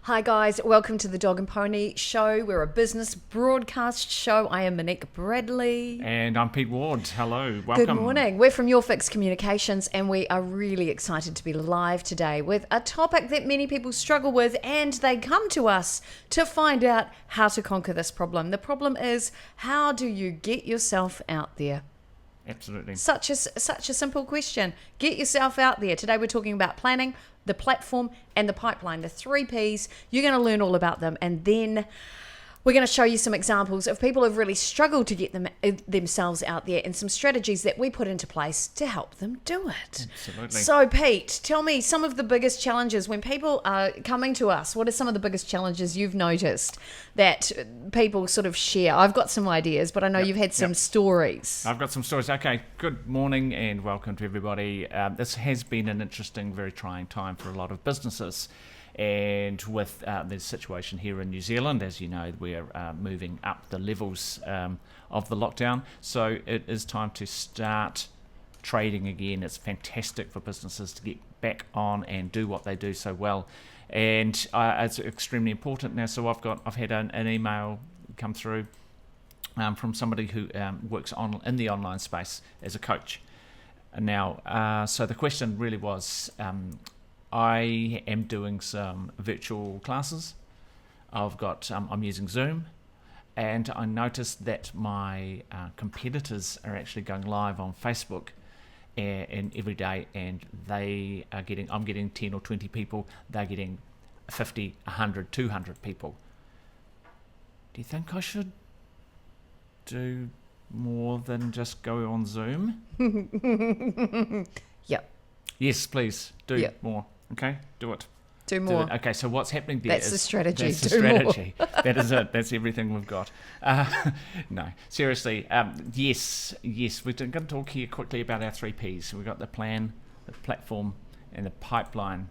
Hi guys, welcome to the Dog and Pony Show. We're a business broadcast show. I am Monique Bradley. And I'm Pete Ward. Hello, welcome. Good morning. We're from Your Fix Communications and we are really excited to be live today with a topic that many people struggle with, and they come to us to find out how to conquer this problem. The problem is, how do you get yourself out there? Absolutely. Such a simple question. Get yourself out there. Today we're talking about planning, the platform, and the pipeline, the 3 Ps. You're going to learn all about them, and then we're going to show you some examples of people who've really struggled to get themselves out there, and some strategies that we put into place to help them do it. Absolutely. So, Pete, tell me some of the biggest challenges when people are coming to us. What are some of the biggest challenges you've noticed that people sort of share? I've got some ideas, but I know you've had some stories. I've got some stories. Okay, good morning and welcome to everybody. This has been an interesting, very trying time for a lot of businesses. And with the situation here in New Zealand, as you know, we're moving up the levels of the lockdown. So it is time to start trading again. It's fantastic for businesses to get back on and do what they do so well. And it's extremely important now. So I've had an email come through from somebody who works in the online space as a coach. Now, so the question really was, I am doing some virtual classes. I'm using Zoom, and I noticed that my competitors are actually going live on Facebook and every day, and I'm getting 10 or 20 people, they're getting 50, 100, 200 people. Do you think I should do more than just go on Zoom? Yep. Yes, please, do more. Okay, do it. Do more. Okay, so what's happening there? That's the strategy. That's the strategy. That is it. That's everything we've got. No, seriously. Yes. We're going to talk here quickly about our 3 Ps. We've got the plan, the platform, and the pipeline.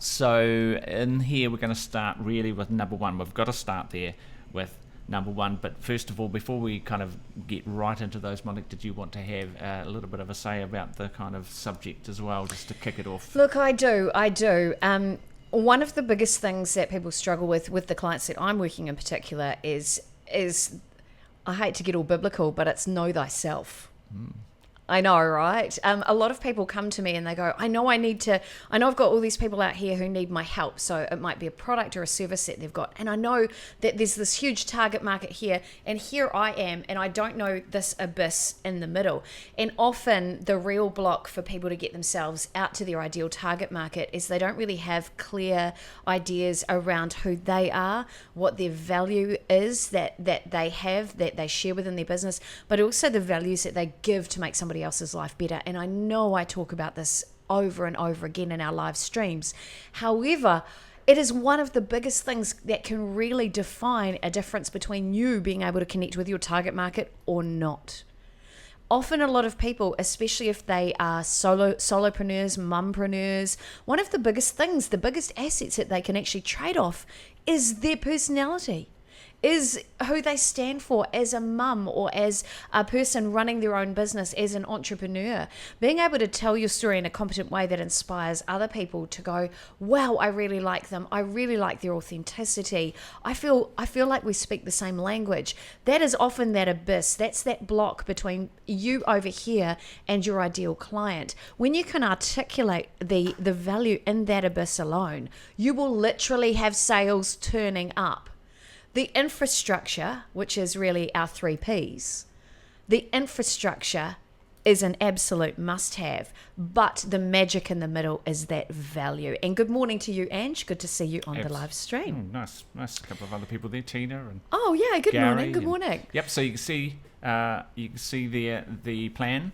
So in here, we're going to start really with number 1. We've got to start there with number 1. But first of all, before we kind of get right into those, Monique, did you want to have a little bit of a say about the kind of subject as well, just to kick it off? Look, I do. One of the biggest things that people struggle with the clients that I'm working in particular is I hate to get all biblical, but it's know thyself. I know, right? A lot of people come to me and they go, I know I've got all these people out here who need my help. So it might be a product or a service that they've got. And I know that there's this huge target market here, and here I am, and I don't know this abyss in the middle. And often the real block for people to get themselves out to their ideal target market is they don't really have clear ideas around who they are, what their value is that they have, that they share within their business, but also the values that they give to make somebody else's life better. And I know I talk about this over and over again in our live streams. However, it is one of the biggest things that can really define a difference between you being able to connect with your target market or not. Often a lot of people, especially if they are solopreneurs, mumpreneurs, one of the biggest things, the biggest assets that they can actually trade off is their personality. Is who they stand for as a mum or as a person running their own business, as an entrepreneur. Being able to tell your story in a competent way that inspires other people to go, wow, I really like them. I really like their authenticity. I feel like we speak the same language. That is often that abyss. That's that block between you over here and your ideal client. When you can articulate the value in that abyss alone, you will literally have sales turning up. The infrastructure, which is really our 3 Ps, the infrastructure is an absolute must-have, but the magic in the middle is that value. And good morning to you, Ange. Good to see you on the live stream. Nice. A couple of other people there, Tina and oh yeah, good Gary morning. Good morning. Yep. So you can see the plan.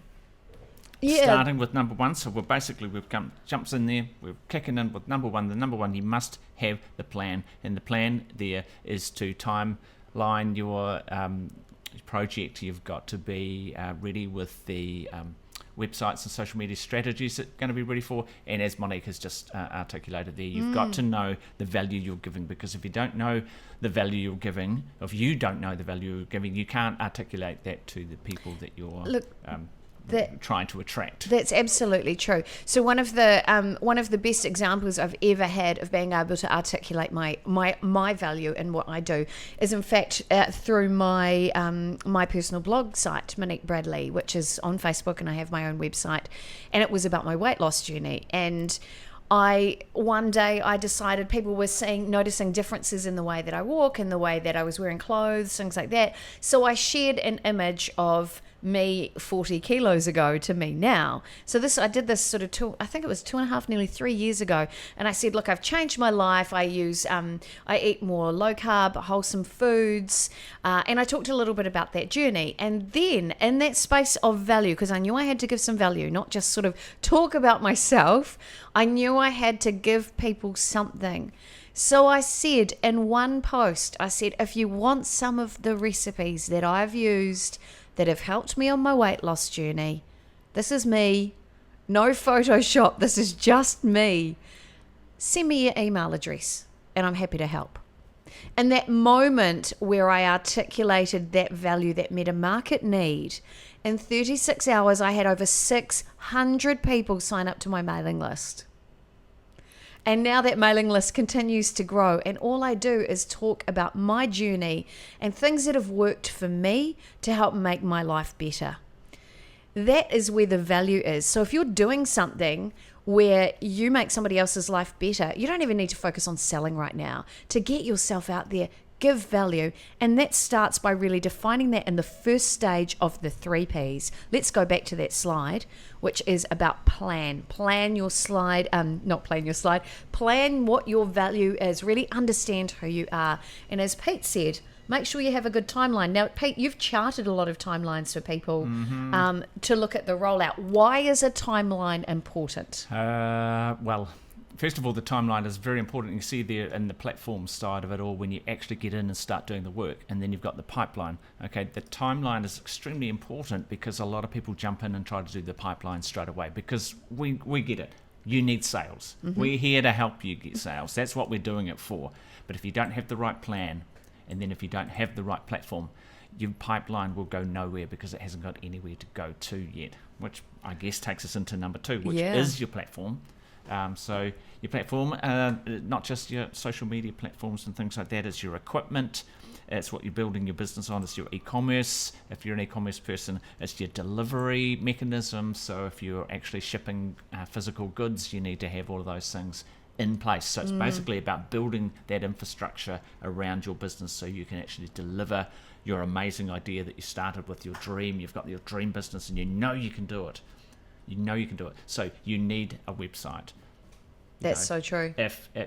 Yeah. Starting with number 1, so we've jumps in there. We're kicking in with number 1. The number 1, you must have the plan, and the plan there is to timeline your project. You've got to be ready with the websites and social media strategies that you're going to be ready for. And as Monique has just articulated there, you've got to know the value you're giving, because if you don't know the value you're giving, you can't articulate that to the people that you're trying to attract. That's absolutely true. So one of the best examples I've ever had of being able to articulate my value in what I do is, in fact, through my my personal blog site, Monique Bradley, which is on Facebook, and I have my own website, and it was about my weight loss journey. And one day I decided people were noticing differences in the way that I walk, in the way that I was wearing clothes, things like that. So I shared an image of me 40 kilos ago to me now. So I did this sort of I think it was 2.5, nearly 3 years ago. And I said, look, I've changed my life. I eat more low carb, wholesome foods. And I talked a little bit about that journey. And then in that space of value, because I knew I had to give some value, not just sort of talk about myself, I knew I had to give people something. So I said in one post, I said, if you want some of the recipes that I've used that have helped me on my weight loss journey, this is me, no Photoshop, this is just me, send me your email address and I'm happy to help. And that moment where I articulated that value that met a market need, in 36 hours I had over 600 people sign up to my mailing list. And now that mailing list continues to grow, and all I do is talk about my journey and things that have worked for me to help make my life better. That is where the value is. So if you're doing something where you make somebody else's life better, you don't even need to focus on selling right now. To get yourself out there, give value, and that starts by really defining that in the first stage of the 3 Ps. Let's go back to that slide, which is about plan. Plan your slide, not plan your slide, plan what your value is, really understand who you are. And as Pete said, make sure you have a good timeline. Now, Pete, you've charted a lot of timelines for people to look at the rollout. Why is a timeline important? Well, first of all, the timeline is very important. You see there in the platform side of it all when you actually get in and start doing the work, and then you've got the pipeline. Okay, the timeline is extremely important because a lot of people jump in and try to do the pipeline straight away because we get it. You need sales. We're here to help you get sales. That's what we're doing it for. But if you don't have the right plan, and then if you don't have the right platform, your pipeline will go nowhere because it hasn't got anywhere to go to yet, which I guess takes us into number 2, which is your platform. So your platform, not just your social media platforms and things like that, it's your equipment, it's what you're building your business on, it's your e-commerce. If you're an e-commerce person, it's your delivery mechanism. So if you're actually shipping physical goods, you need to have all of those things in place. So it's basically about building that infrastructure around your business so you can actually deliver your amazing idea that you started with, your dream. You've got your dream business and you know you can do it. You know you can do it. So you need a website. That's so true. If you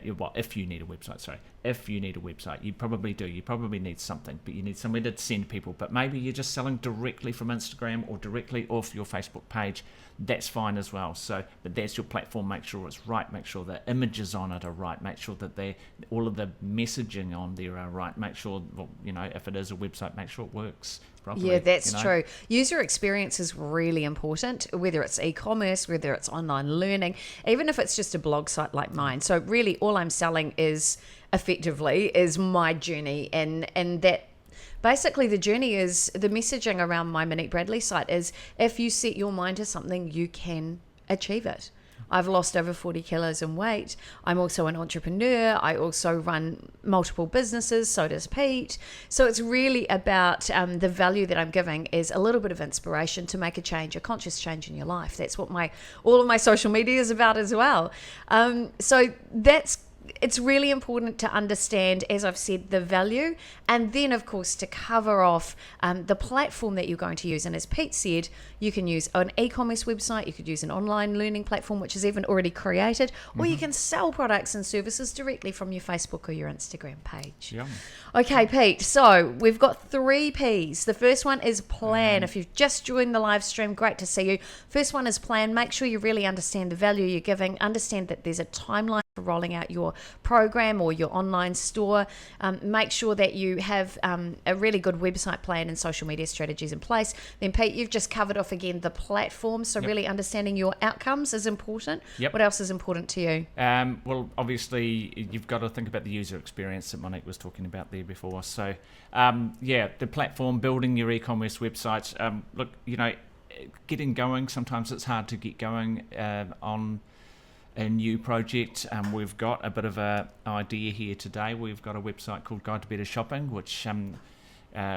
need a website, you probably do. You probably need something, but you need somewhere to send people. But maybe you're just selling directly from Instagram or directly off your Facebook page. That's fine as well. So, but that's your platform. Make sure it's right. Make sure the images on it are right. Make sure that all of the messaging on there are right. Make sure, if it is a website, make sure it works properly. Yeah, that's true. User experience is really important, whether it's e-commerce, whether it's online learning, even if it's just a blog site like mine. So really all I'm selling is my journey, and that basically the journey is the messaging around my Monique Bradley site is if you set your mind to something, you can achieve it. I've lost over 40 kilos in weight. I'm also an entrepreneur. I also run multiple businesses. So does Pete. So it's really about the value that I'm giving is a little bit of inspiration to make a change, a conscious change in your life. That's what all of my social media is about as well. So it's really important to understand, as I've said, the value, and then of course to cover off the platform that you're going to use. And as Pete said, you can use an e-commerce website, you could use an online learning platform which is even already created, or you can sell products and services directly from your Facebook or your Instagram page. Yeah. Okay, Pete, so we've got 3 Ps. The first one is plan. If you've just joined the live stream, great to see you. First one is plan. Make sure you really understand the value you're giving, understand that there's a timeline for rolling out your program or your online store. Make sure that you have a really good website plan and social media strategies in place. Then Pete, you've just covered off again the platform, so really understanding your outcomes is important. What else is important to you? Well, obviously you've got to think about the user experience that Monique was talking about there before. So the platform, building your e-commerce websites. Look, getting going. Sometimes it's hard to get going on a new project. We've got a bit of a idea here today. We've got a website called Guide to Better Shopping, which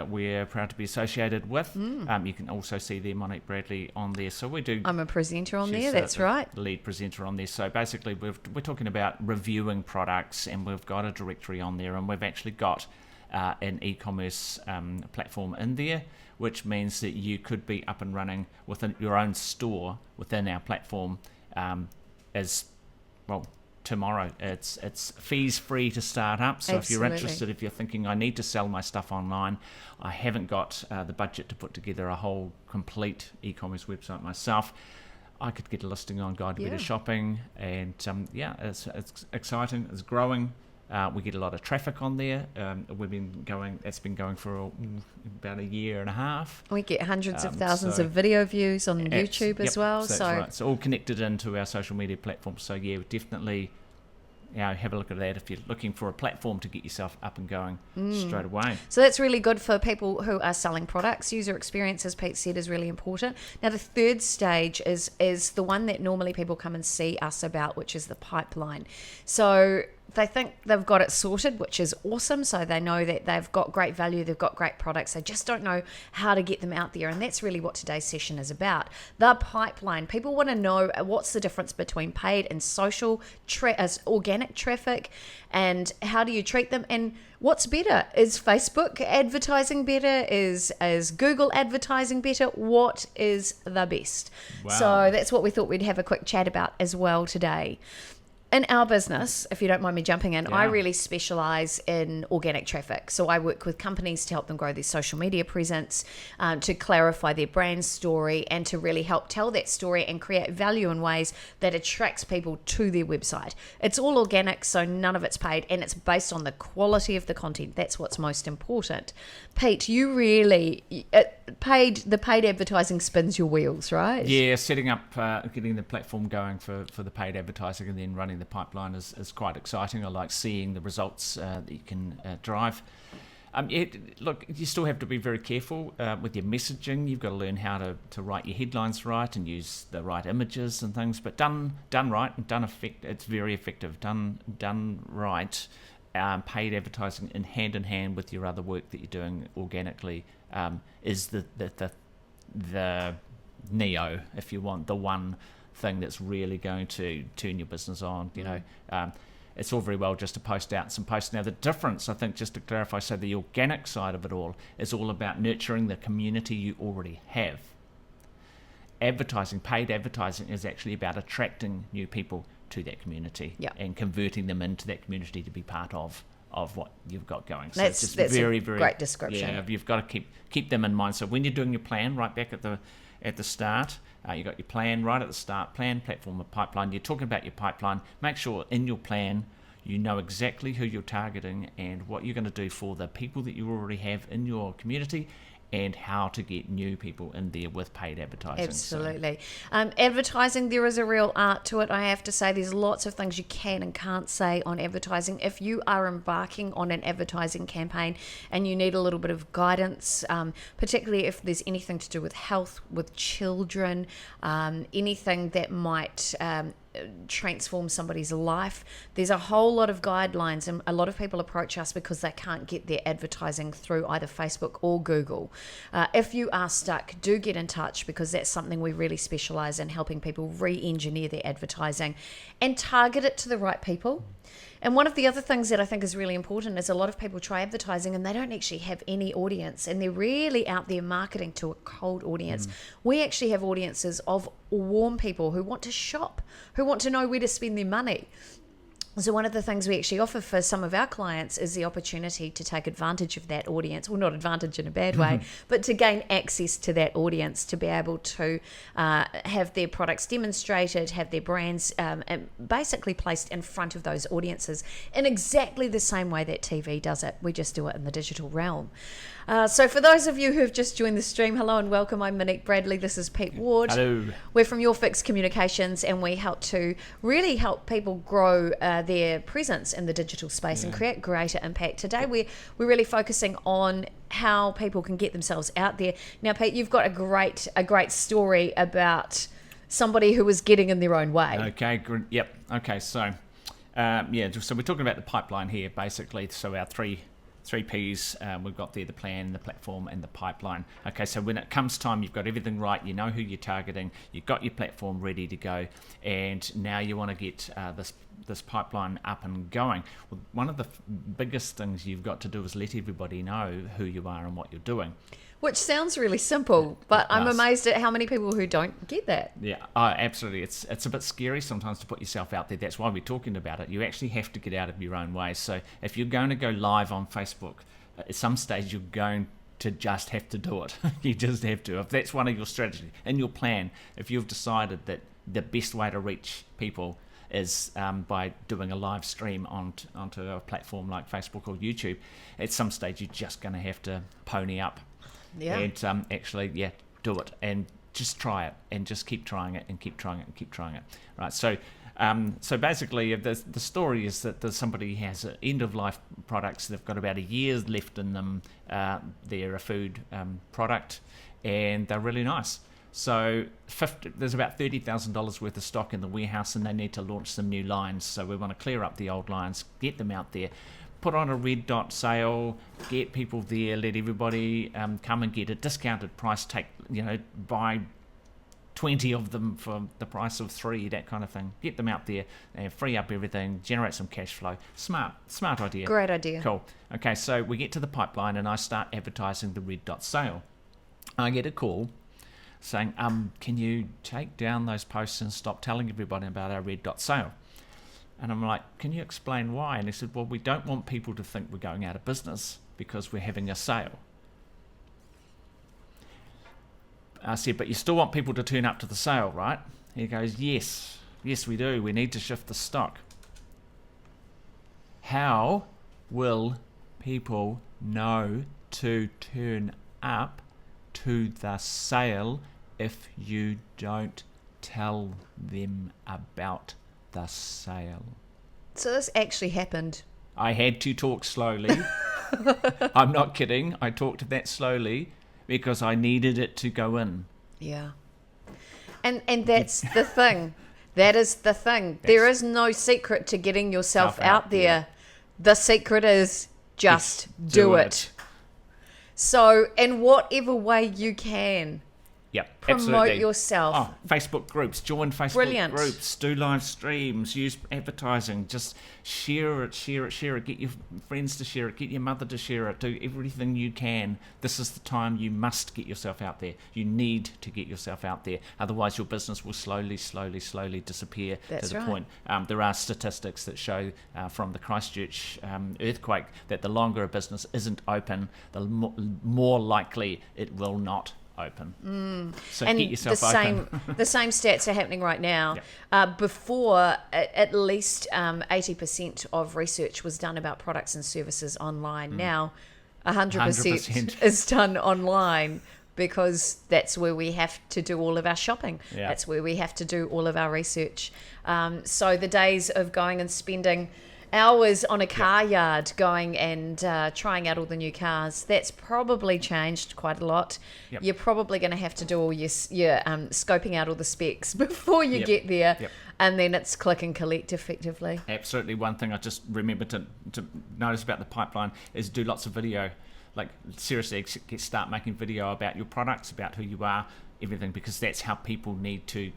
we're proud to be associated with. You can also see there Monique Bradley on there. So we do. I'm a presenter on there. She's That's right. The lead presenter on there. So basically, we're talking about reviewing products, and we've got a directory on there, and we've actually got an e-commerce platform in there, which means that you could be up and running within your own store within our platform as well tomorrow. It's fees free to start up, so if you're interested, if you're thinking I need to sell my stuff online, I haven't got the budget to put together a whole complete e-commerce website myself, I could get a listing on Guide to Better Shopping, and it's exciting, it's growing. We get a lot of traffic on there. It's been going for about a year and a half. We get hundreds of thousands of video views on YouTube as well. So that's right. It's all connected into our social media platforms. So definitely, have a look at that if you're looking for a platform to get yourself up and going straight away. So that's really good for people who are selling products. User experience, as Pete said, is really important. Now, the third stage is the one that normally people come and see us about, which is the pipeline. So they think they've got it sorted, which is awesome. So they know that they've got great value, they've got great products. They just don't know how to get them out there. And that's really what today's session is about. The pipeline. People want to know what's the difference between paid and social, organic traffic, and how do you treat them, and what's better? Is Facebook advertising better? Is Google advertising better? What is the best? Wow. So that's what we thought we'd have a quick chat about as well today. In our business, if you don't mind me jumping in, I really specialize in organic traffic. So I work with companies to help them grow their social media presence, to clarify their brand story, and to really help tell that story and create value in ways that attracts people to their website. It's all organic, so none of it's paid, and it's based on the quality of the content. That's what's most important. Pete, you really, the paid advertising spins your wheels, right? Yeah, setting up, getting the platform going for the paid advertising and then running the pipeline is quite exciting. I like seeing the results that you can drive. Look, you still have to be very careful with your messaging. You've got to learn how to write your headlines right and use the right images and things. But done right and it's very effective. Done right. Paid advertising in hand with your other work that you're doing organically is the neo, if you want, the one thing that's really going to turn your business on. It's all very well just to post out some posts. Now the difference, I think, just to clarify, so the organic side of it all is all about nurturing the community you already have. Paid advertising is actually about attracting new people to that community and converting them into that community to be part of what you've got going. So that's very, a very great description. Yeah, you've got to keep them in mind. So when you're doing your plan right back at the start, you got your plan right at the start, plan, platform, and pipeline. You're talking about your pipeline. Make sure in your plan you know exactly who you're targeting and what you're going to do for the people that you already have in your community, and how to get new people in there with paid advertising. Absolutely. Advertising, there is a real art to it, I have to say. There's lots of things you can and can't say on advertising. If you are embarking on an advertising campaign and you need a little bit of guidance, particularly if there's anything to do with health, with children, anything that might transform somebody's life, there's a whole lot of guidelines, and a lot of people approach us because they can't get their advertising through either Facebook or Google. If you are stuck, do get in touch, because that's something we really specialize in, helping people re-engineer their advertising and target it to the right people. And one of the other things that I think is really important is a lot of people try advertising and they don't actually have any audience, and they're really out there marketing to a cold audience. We actually have audiences of warm people who want to shop, who want to know where to spend their money. So one of the things we actually offer for some of our clients is the opportunity to take advantage of that audience. Well, not advantage in a bad way, but to gain access to that audience, to be able to have their products demonstrated, have their brands basically placed in front of those audiences in exactly the same way that TV does it. We just do it in the digital realm. So for those of you who have just joined the stream, hello and welcome. I'm Monique Bradley. This is Pete Ward. Hello. We're from Your Fix Communications, and we really help people grow their presence in the digital space and create greater impact. Today we're really focusing on how people can get themselves out there. Now, Pete, you've got a great story about somebody who was getting in their own way. Okay, good. Yep. Okay, so so we're talking about the pipeline here, basically. So our three P's, we've got there: the plan, the platform, and the pipeline. Okay, so when it comes time, you've got everything right. You know who you're targeting. You've got your platform ready to go, and now you want to get this pipeline up and going. Well, one of the biggest things you've got to do is let everybody know who you are and what you're doing. Which sounds really simple, but I'm amazed at how many people who don't get that. Yeah, absolutely. It's a bit scary sometimes to put yourself out there. That's why we're talking about it. You actually have to get out of your own way. So if you're going to go live on Facebook, at some stage you're going to just have to do it. You just have to. If that's one of your strategies and your plan, if you've decided that the best way to reach people is by doing a live stream onto a platform like Facebook or YouTube, at some stage you're just going to have to pony up. Yeah. And actually, do it and just try it and just keep trying it and keep trying it and keep trying it. Right. So, basically, the story is that there's somebody who has end of life products. They've got about a year left in them. They're a food product, and they're really nice. So there's about $30,000 worth of stock in the warehouse, and they need to launch some new lines. So we want to clear up the old lines, get them out there. Put on a red dot sale, get people there, let everybody come and get a discounted price, buy 20 of them for the price of 3, that kind of thing. Get them out there and free up everything, generate some cash flow. Smart idea. Great idea. Cool. Okay, so we get to the pipeline and I start advertising the red dot sale. I get a call saying, can you take down those posts and stop telling everybody about our red dot sale? And I'm like, can you explain why? And he said, well, we don't want people to think we're going out of business because we're having a sale. I said, but you still want people to turn up to the sale, right? He goes, yes, we do. We need to shift the stock. How will people know to turn up to the sale if you don't tell them about the sale? So this actually happened. I had to talk slowly. I'm not kidding. I talked that slowly because I needed it to go in. Yeah. And that's the thing. That is the thing. There is no secret to getting yourself out there. The secret is just do it. So in whatever way you can, promote absolutely. Yourself. Oh, Facebook groups, join Facebook groups, do live streams, use advertising, just share it. Get your friends to share it, get your mother to share it, do everything you can. This is the time you must get yourself out there. You need to get yourself out there. Otherwise your business will slowly disappear. That's to the right. point. There are statistics that show from the Christchurch earthquake that the longer a business isn't open, the more likely it will not open. So and get yourself open. The same stats are happening right now. Before, at least 80% of research was done about products and services online. Now 100% is done online because that's where we have to do all of our shopping. That's where we have to do all of our research. So the days of going and spending hours on a car yard going and trying out all the new cars, that's probably changed quite a lot. You're probably going to have to do all your scoping out all the specs before you get there, and then it's click and collect effectively. Absolutely. One thing I just remember to notice about the pipeline is do lots of video. Like seriously, start making video about your products, about who you are, everything, because that's how people need to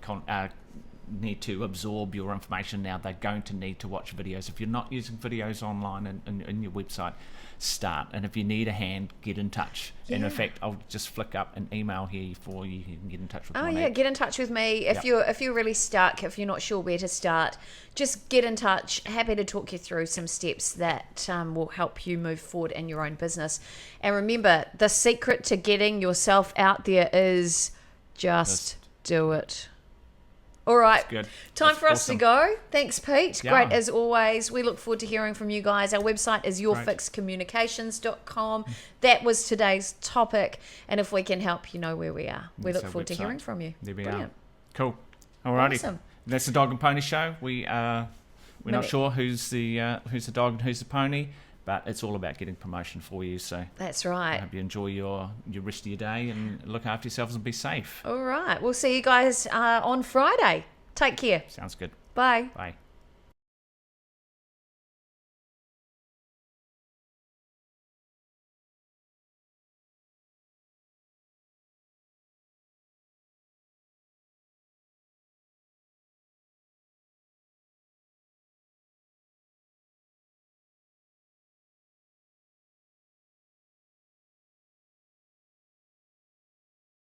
absorb your information now. They're going to need to watch videos. If you're not using videos online and in your website, start. And if you need a hand, get in touch. And in fact, I'll just flick up an email here for you. You can get in touch with me. Get in touch with me. If you're really stuck, if you're not sure where to start, just get in touch. Happy to talk you through some steps that will help you move forward in your own business. And remember, the secret to getting yourself out there is just do it. All right, time for us to go. Thanks, Pete. Great as always. We look forward to hearing from you guys. Our website is yourfixcommunications.com. That was today's topic. And if we can help, you know where we are. We look forward to hearing from you. There we are. Cool. All righty. Awesome. That's the Dog and Pony Show. We're not sure who's the dog and who's the pony, but it's all about getting promotion for you. So That's I right. hope you enjoy your rest of your day and look after yourselves and be safe. All right. We'll see you guys on Friday. Take care. Sounds good. Bye. Bye.